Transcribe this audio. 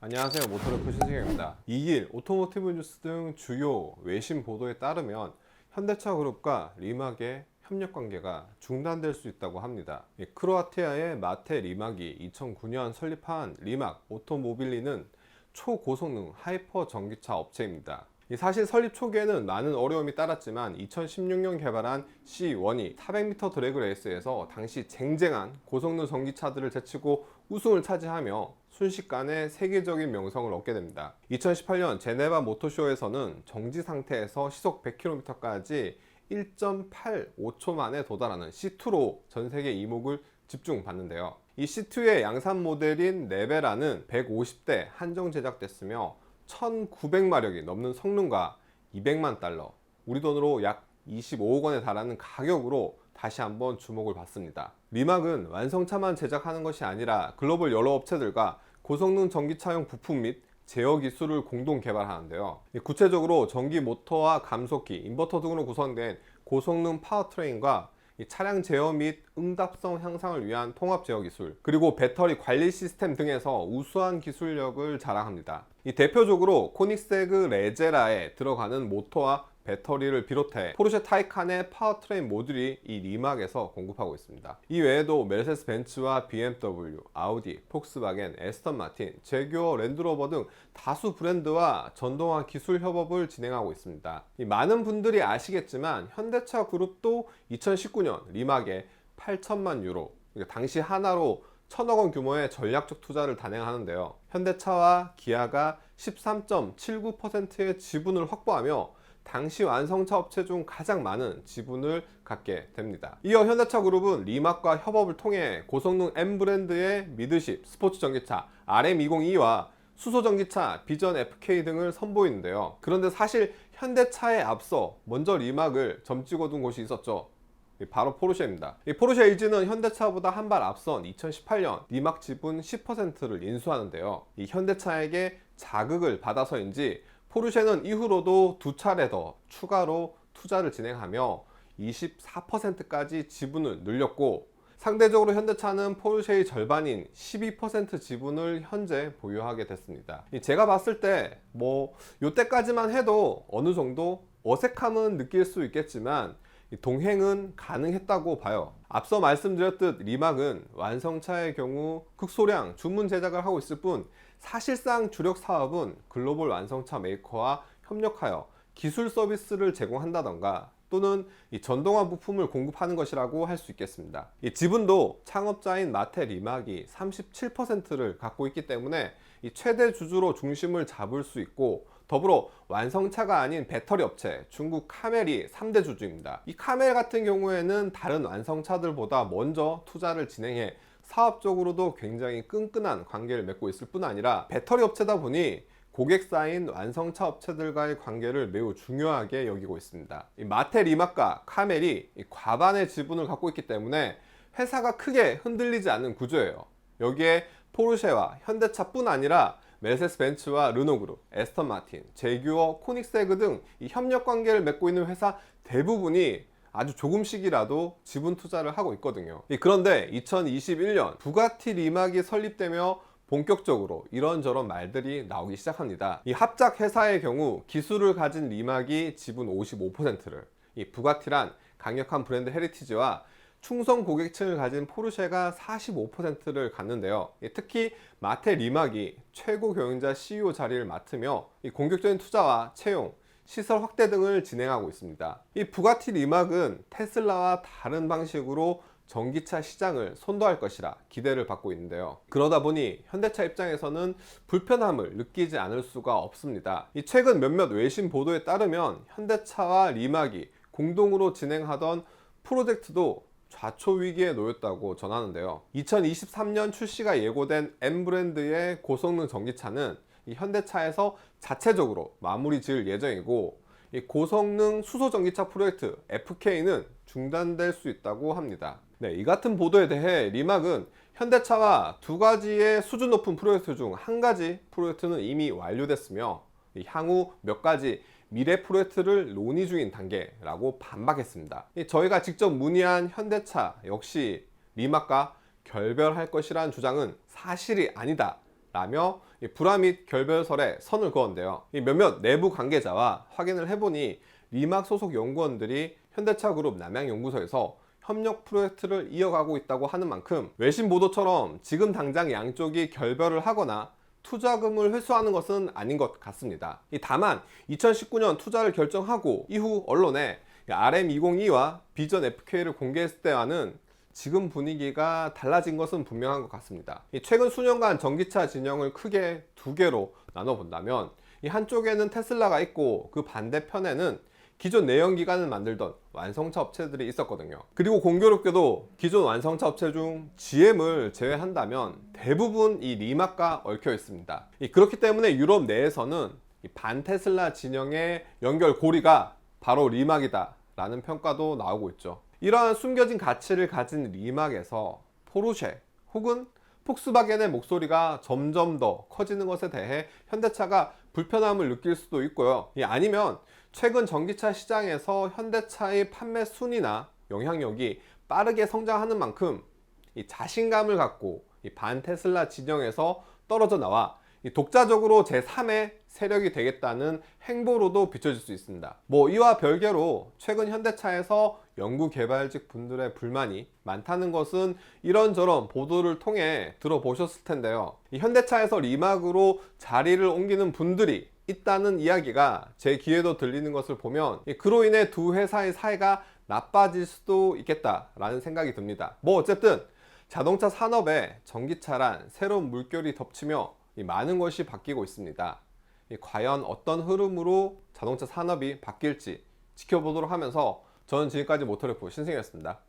안녕하세요. 모터르프 신승현입니다. 2일 오토모티브 뉴스 등 주요 외신 보도에 따르면 현대차 그룹과 리막의 협력 관계가 중단될 수 있다고 합니다. 크로아티아의 마테 리막이 2009년 설립한 리막 오토모빌리는 초고성능 하이퍼 전기차 업체입니다. 사실 설립 초기에는 많은 어려움이 따랐지만 2016년 개발한 C1이 400m 드래그 레이스에서 당시 쟁쟁한 고성능 전기차들을 제치고 우승을 차지하며 순식간에 세계적인 명성을 얻게 됩니다. 2018년 제네바 모터쇼에서는 정지 상태에서 시속 100km까지 1.85초 만에 도달하는 C2로 전 세계 이목을 집중받는데요. 이 C2의 양산 모델인 레베라는 150대 한정 제작됐으며 1900마력이 넘는 성능과 200만 달러, 우리 돈으로 약 25억 원에 달하는 가격으로 다시 한번 주목을 받습니다. 리막은 완성차만 제작하는 것이 아니라 글로벌 여러 업체들과 고성능 전기차용 부품 및 제어 기술을 공동 개발하는데요. 구체적으로 전기 모터와 감속기, 인버터 등으로 구성된 고성능 파워트레인과 차량 제어 및 응답성 향상을 위한 통합 제어 기술, 그리고 배터리 관리 시스템 등에서 우수한 기술력을 자랑합니다. 대표적으로 코닉세그 레제라에 들어가는 모터와 배터리를 비롯해 포르쉐 타이칸의 파워트레인 모듈이 이 리막에서 공급하고 있습니다. 이 외에도 메르세데스 벤츠와 BMW, 아우디, 폭스바겐, 에스턴 마틴, 제규어, 랜드로버 등 다수 브랜드와 전동화 기술 협업을 진행하고 있습니다. 많은 분들이 아시겠지만 현대차 그룹도 2019년 리막에 8천만 유로, 당시 하나로 1000억 원 규모의 전략적 투자를 단행하는데요. 현대차와 기아가 13.79%의 지분을 확보하며 당시 완성차 업체 중 가장 많은 지분을 갖게 됩니다. 이어 현대차 그룹은 리막과 협업을 통해 고성능 M 브랜드의 미드십 스포츠 전기차 RM202와 수소 전기차 비전 FK 등을 선보이는데요. 그런데 사실 현대차에 앞서 먼저 리막을 점찍어 둔 곳이 있었죠. 바로 포르쉐입니다. 포르쉐 LG는 현대차보다 한 발 앞선 2018년 리막 지분 10%를 인수하는데요. 이 현대차에게 자극을 받아서인지 포르쉐는 이후로도 두 차례 더 추가로 투자를 진행하며 24%까지 지분을 늘렸고, 상대적으로 현대차는 포르쉐의 절반인 12% 지분을 현재 보유하게 됐습니다. 제가 봤을 때 요때까지만 해도 어느 정도 어색함은 느낄 수 있겠지만 동행은 가능했다고 봐요. 앞서 말씀드렸듯 리막은 완성차의 경우 극소량 주문 제작을 하고 있을 뿐 사실상 주력 사업은 글로벌 완성차 메이커와 협력하여 기술 서비스를 제공한다던가 또는 이 전동화 부품을 공급하는 것이라고 할 수 있겠습니다. 이 지분도 창업자인 마테 리막이 37%를 갖고 있기 때문에 이 최대 주주로 중심을 잡을 수 있고, 더불어 완성차가 아닌 배터리 업체 중국 카멜이 3대 주주입니다. 이 카멜 같은 경우에는 다른 완성차들보다 먼저 투자를 진행해 사업적으로도 굉장히 끈끈한 관계를 맺고 있을 뿐 아니라 배터리 업체다 보니 고객사인 완성차 업체들과의 관계를 매우 중요하게 여기고 있습니다. 이 마테 리막과 카멜이 과반의 지분을 갖고 있기 때문에 회사가 크게 흔들리지 않는 구조예요. 여기에 포르쉐와 현대차뿐 아니라 메르세데스 벤츠와 르노 그룹, 에스턴 마틴, 제규어, 코닉세그 등 이 협력 관계를 맺고 있는 회사 대부분이 아주 조금씩이라도 지분 투자를 하고 있거든요. 그런데 2021년 부가티 리막이 설립되며 본격적으로 이런저런 말들이 나오기 시작합니다. 이 합작 회사의 경우 기술을 가진 리막이 지분 55%를, 이 부가티란 강력한 브랜드 헤리티지와 충성 고객층을 가진 포르쉐가 45%를 갖는데요. 특히 마테 리막이 최고 경영자 CEO 자리를 맡으며 공격적인 투자와 채용, 시설 확대 등을 진행하고 있습니다. 이 부가티 리막은 테슬라와 다른 방식으로 전기차 시장을 선도할 것이라 기대를 받고 있는데요. 그러다 보니 현대차 입장에서는 불편함을 느끼지 않을 수가 없습니다. 최근 몇몇 외신 보도에 따르면 현대차와 리막이 공동으로 진행하던 프로젝트도 좌초 위기에 놓였다고 전하는데요. 2023년 출시가 예고된 M 브랜드의 고성능 전기차는 이 현대차에서 자체적으로 마무리 지을 예정이고, 이 고성능 수소 전기차 프로젝트 FK는 중단될 수 있다고 합니다. 이 같은 보도에 대해 리막은 현대차와 두 가지의 수준 높은 프로젝트 중 한 가지 프로젝트는 이미 완료됐으며 향후 몇 가지 미래 프로젝트를 논의 중인 단계라고 반박했습니다. 저희가 직접 문의한 현대차 역시 리막과 결별할 것이라는 주장은 사실이 아니다 라며 불화 및 결별설에 선을 그었는데요. 몇몇 내부 관계자와 확인을 해보니 리막 소속 연구원들이 현대차 그룹 남양연구소에서 협력 프로젝트를 이어가고 있다고 하는 만큼 외신 보도처럼 지금 당장 양쪽이 결별을 하거나 투자금을 회수하는 것은 아닌 것 같습니다. 다만 2019년 투자를 결정하고 이후 언론에 RM202와 비전 FK를 공개했을 때와는 지금 분위기가 달라진 것은 분명한 것 같습니다. 최근 수년간 전기차 진영을 크게 두 개로 나눠본다면 한쪽에는 테슬라가 있고 그 반대편에는 기존 내연기관을 만들던 완성차 업체들이 있었거든요. 그리고 공교롭게도 기존 완성차 업체 중 GM을 제외한다면 대부분 이 리막과 얽혀 있습니다. 그렇기 때문에 유럽 내에서는 반테슬라 진영의 연결고리가 바로 리막이다 라는 평가도 나오고 있죠. 이러한 숨겨진 가치를 가진 리막에서 포르쉐 혹은 폭스바겐의 목소리가 점점 더 커지는 것에 대해 현대차가 불편함을 느낄 수도 있고요. 아니면 최근 전기차 시장에서 현대차의 판매 순위나 영향력이 빠르게 성장하는 만큼 자신감을 갖고 반테슬라 진영에서 떨어져 나와 독자적으로 제3의 세력이 되겠다는 행보로도 비춰질 수 있습니다. 이와 별개로 최근 현대차에서 연구개발직 분들의 불만이 많다는 것은 이런저런 보도를 통해 들어보셨을 텐데요. 현대차에서 리막으로 자리를 옮기는 분들이 있다는 이야기가 제 귀에도 들리는 것을 보면 그로 인해 두 회사의 사이가 나빠질 수도 있겠다라는 생각이 듭니다. 어쨌든 자동차 산업에 전기차란 새로운 물결이 덮치며 많은 것이 바뀌고 있습니다. 과연 어떤 흐름으로 자동차 산업이 바뀔지 지켜보도록 하면서 저는 지금까지 모터리프 신승이었습니다.